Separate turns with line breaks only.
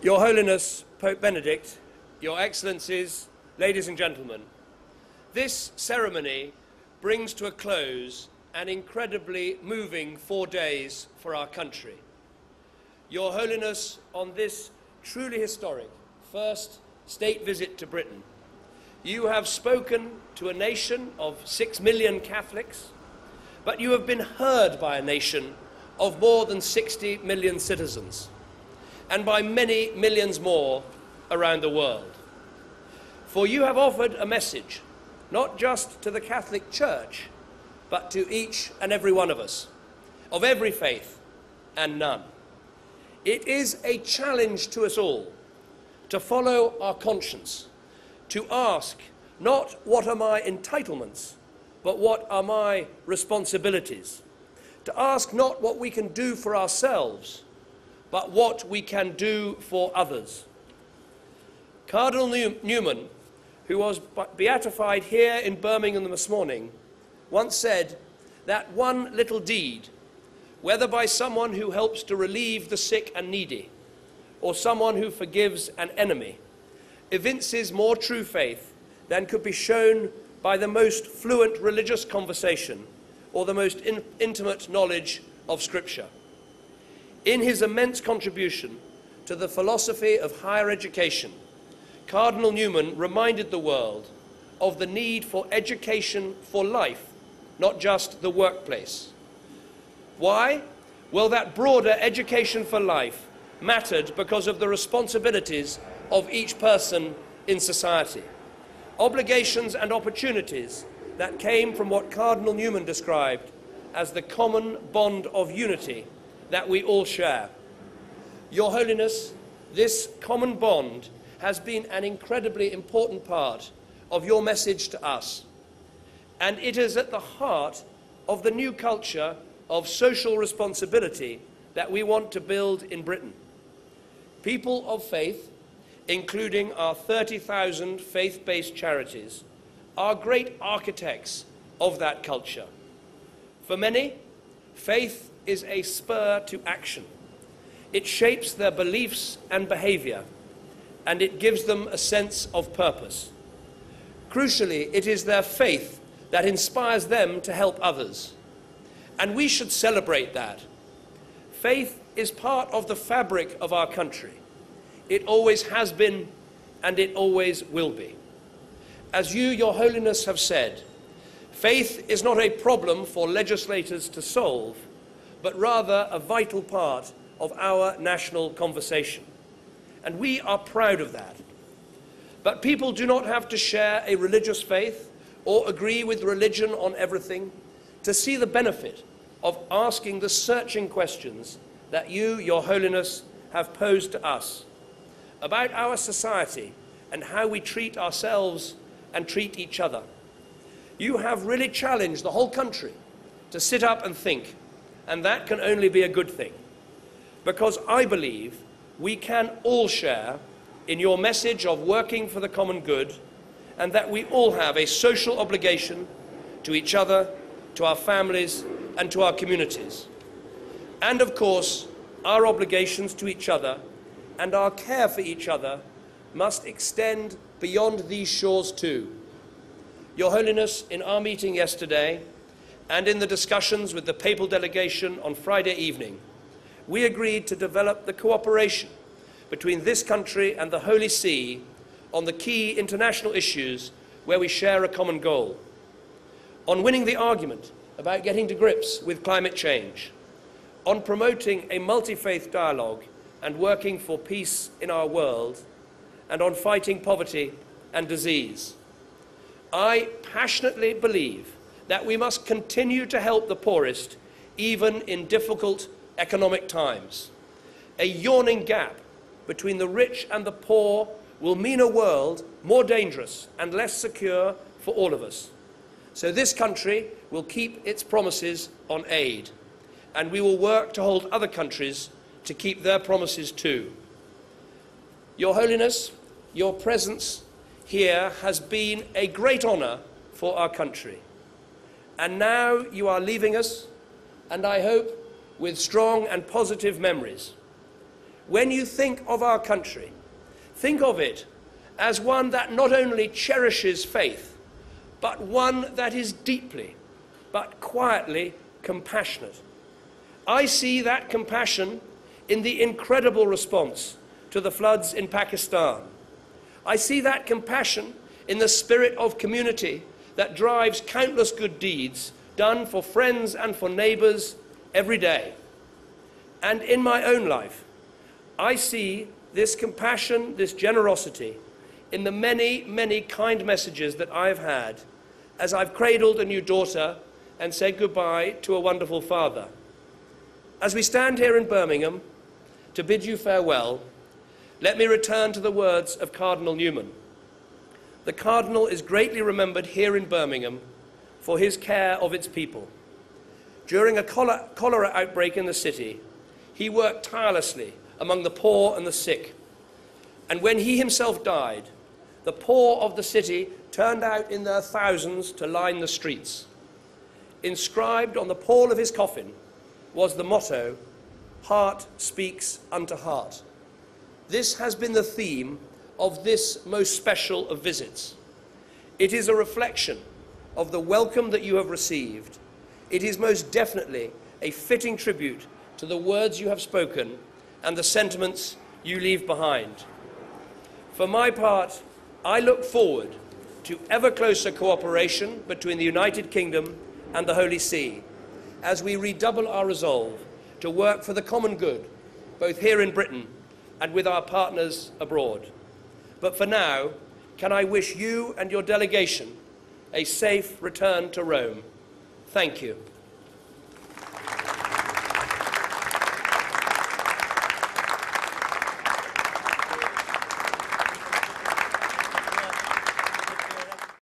Your Holiness, Pope Benedict, Your Excellencies, ladies and gentlemen, this ceremony brings to a close an incredibly moving 4 days for our country. Your Holiness, on this truly historic first state visit to Britain, you have spoken to a nation of 6 million Catholics, but you have been heard by a nation of more than 60 million citizens, and by many millions more around the world. For you have offered a message, not just to the Catholic Church, but to each and every one of us, of every faith and none. It is a challenge to us all to follow our conscience, to ask not what are my entitlements, but what are my responsibilities, to ask not what we can do for ourselves, but what we can do for others. Cardinal Newman, who was beatified here in Birmingham this morning, once said that one little deed, whether by someone who helps to relieve the sick and needy, or someone who forgives an enemy, evinces more true faith than could be shown by the most fluent religious conversation or the most intimate knowledge of Scripture. In his immense contribution to the philosophy of higher education, Cardinal Newman reminded the world of the need for education for life, not just the workplace. Why? Well, that broader education for life mattered because of the responsibilities of each person in society, obligations and opportunities that came from what Cardinal Newman described as the common bond of unity that we all share. Your Holiness, this common bond has been an incredibly important part of your message to us, and it is at the heart of the new culture of social responsibility that we want to build in Britain. People of faith, including our 30,000 faith-based charities, are great architects of that culture. For many, faith is a spur to action. It shapes their beliefs and behavior, and it gives them a sense of purpose. Crucially, it is their faith that inspires them to help others, and we should celebrate that. Faith is part of the fabric of our country. It always has been, and it always will be. As you, Your Holiness, have said, faith is not a problem for legislators to solve, but rather a vital part of our national conversation. And we are proud of that. But people do not have to share a religious faith or agree with religion on everything to see the benefit of asking the searching questions that you, Your Holiness, have posed to us about our society and how we treat ourselves and treat each other. You have really challenged the whole country to sit up and think, and that can only be a good thing, because I believe we can all share in your message of working for the common good, and that we all have a social obligation to each other, to our families, and to our communities. And of course, our obligations to each other and our care for each other must extend beyond these shores too. Your Holiness, in our meeting yesterday, and in the discussions with the papal delegation on Friday evening, we agreed to develop the cooperation between this country and the Holy See on the key international issues where we share a common goal. On winning the argument about getting to grips with climate change, on promoting a multi-faith dialogue and working for peace in our world, and on fighting poverty and disease. I passionately believe that we must continue to help the poorest, even in difficult economic times. A yawning gap between the rich and the poor will mean a world more dangerous and less secure for all of us. So this country will keep its promises on aid, and we will work to hold other countries to keep their promises too. Your Holiness, your presence here has been a great honor for our country. And now you are leaving us, and I hope with strong and positive memories. when you think of our country, think of it as one that not only cherishes faith, but one that is deeply, but quietly compassionate. I see that compassion in the incredible response to the floods in Pakistan. I see that compassion in the spirit of community that drives countless good deeds done for friends and for neighbors every day. And in my own life, I see this compassion, this generosity, in the many, many kind messages that I've had as I've cradled a new daughter and said goodbye to a wonderful father. As we stand here in Birmingham to bid you farewell, let me return to the words of Cardinal Newman. The Cardinal is greatly remembered here in Birmingham for his care of its people. During a cholera outbreak in the city, he worked tirelessly among the poor and the sick. And when he himself died, the poor of the city turned out in their thousands to line the streets. Inscribed on the pall of his coffin was the motto, "Heart speaks unto heart." This has been the theme of this most special of visits. It is a reflection of the welcome that you have received. It is most definitely a fitting tribute to the words you have spoken and the sentiments you leave behind. For my part, I look forward to ever closer cooperation between the United Kingdom and the Holy See as we redouble our resolve to work for the common good, both here in Britain and with our partners abroad. But for now, can I wish you and your delegation a safe return to Rome. Thank you.